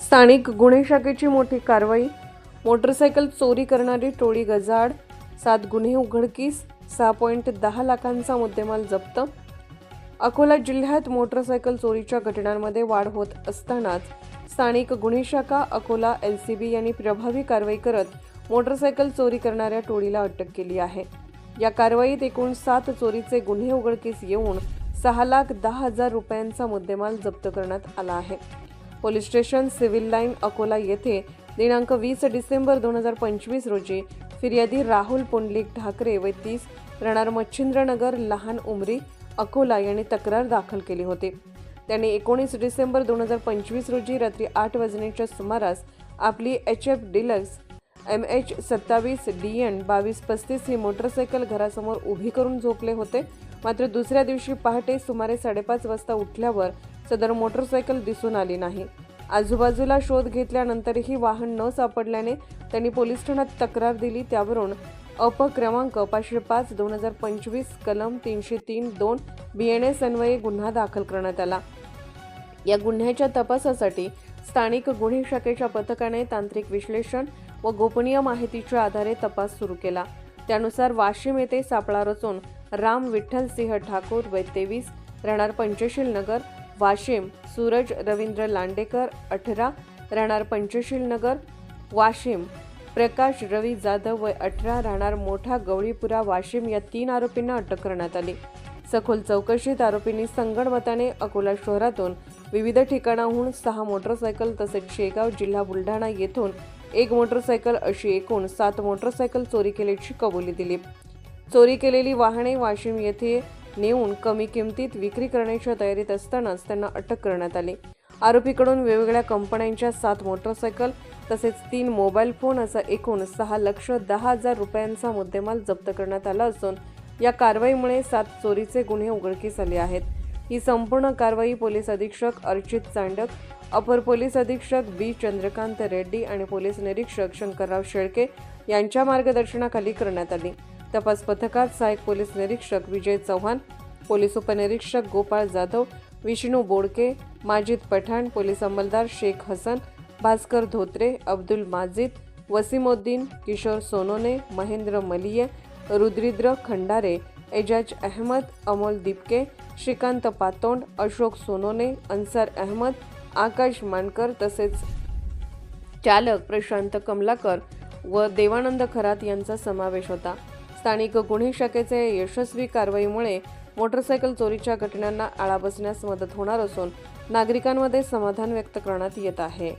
स्थानिक गुन्हे शाखेची मोठी कारवाई। मोटरसायकल चोरी करणारी टोळी गजाआड, 7 गुन्हे उघडकीस, 6.10 लाखांचा मुद्देमाल जप्त। अकोला जिल्ह्यात मोटरसायकल चोरीच्या घटनांमध्ये वाढ होत असतानाच स्थानिक गुन्हे शाखा अकोला LCB यांनी प्रभावी कारवाई करत मोटरसायकल चोरी करणाऱ्या टोळीला अटक केली आहे। या कारवाईत एकूण 7 चोरीचे गुन्हे उघडकीस येऊन 6,10,000 रुपयांचा मुद्देमाल जप्त करण्यात आला आहे। Police station civil line Akola येथे दिनांक 20 डिसेंबर 2025 रोजी फिर्यादी राहुल पुंडलिक ढाकरे वय 30 राहणार मच्छिंद्रनगर लहान उमरी अकोला यांनी तक्रार दाखल केली होती। त्यांनी 19 डिसेंबर 2025 रोजी रात्री 8 वाजण्याच्या सुमारास आपली HF डिलक्स MH27 DN 2235 ही मोटरसायकल घरासमोर उभी करून झोपले होते। मात्र दुसऱ्या दिवशी पहाटे सुमारे 5:30 वाजता उठल्यावर सदर मोटरसायकल दिसून आली नाही। आजूबाजूला शोध घेतल्यानंतरही वाहन न सापडल्याने त्यांनी पोलीस ठाण्यात तक्रार दिली। त्यावरून क्रमांक 505/2025 कलम 303(2) BNS अन्वये गुन्हा दाखल करण्यात आला। या गुन्ह्याच्या तपासासाठी स्थानिक गुन्हे शाखेच्या पथकाने तांत्रिक विश्लेषण व गोपनीय माहितीच्या आधारे तपास सुरू केला। त्यानुसार वाशिम येथे सापळा रचून राम विठ्ठल सिंह ठाकूर वय 23 राहणार पंचशील नगर वाशिम, सूरज रवींद्र लांडेकर 18 राहणार पंचशील नगर वाशिम, प्रकाश रवी जाधव वय 18 राहणार मोठा गवळीपुरा वाशिम या 3 आरोपींना अटक करण्यात आली। सखोल चौकशीत आरोपींनी संगणमताने अकोला शहरातून विविध ठिकाणाहून 6 मोटरसायकल तसेच शेगाव जिल्हा बुलढाणा येथून 1 मोटरसायकल अशी एकूण 7 मोटरसायकल चोरी केल्याची कबुली दिली। चोरी केलेली वाहने वाशिम येथे नेऊन कमी किमतीत विक्री करण्याच्या तयारीत असतानाच त्यांना अटक करण्यात आली। आरोपीकडून वेगवेगळ्या कंपन्यांच्या 7 मोटरसायकल तसेच 3 मोबाईल फोन असा एकूण 6,10,000 रुपयांचा मुद्देमाल जप्त करण्यात आला असून या कारवाईमुळे 7 चोरीचे गुन्हे उघडकीस आले आहेत। ही संपूर्ण कारवाई पोलीस अधीक्षक अर्चित चांडक, अपर पोलीस अधीक्षक B चंद्रकांत रेड्डी आणि पोलीस निरीक्षक शंकरराव शेळके यांच्या मार्गदर्शनाखाली करण्यात आली। तपास पथकात सहाय्यक पोलीस निरीक्षक विजय चव्हाण, पोलीस उपनिरीक्षक गोपाळ जाधव, विष्णू बोडके, माजिद पठाण, पोलीस अंमलदार शेख हसन, भास्कर धोत्रे, अब्दुल माजिद, वसीमुद्दीन, किशोर सोनोने, महेंद्र मलिये, रुद्रिद्र खंडारे, एजाज अहमद, अमोल दिपके, श्रीकांत पातोंड, अशोक सोनोने, अन्सार अहमद, आकाश मानकर तसेच चालक प्रशांत कमलाकर व देवानंद खरात यांचा समावेश होता। स्थानिक गुन्हे शाखेच्या यशस्वी कारवाईमुळे मोटरसायकल चोरीच्या घटनांना आळा बसण्यास मदत होणार असून नागरिकांमध्ये समाधान व्यक्त करण्यात येत आहे।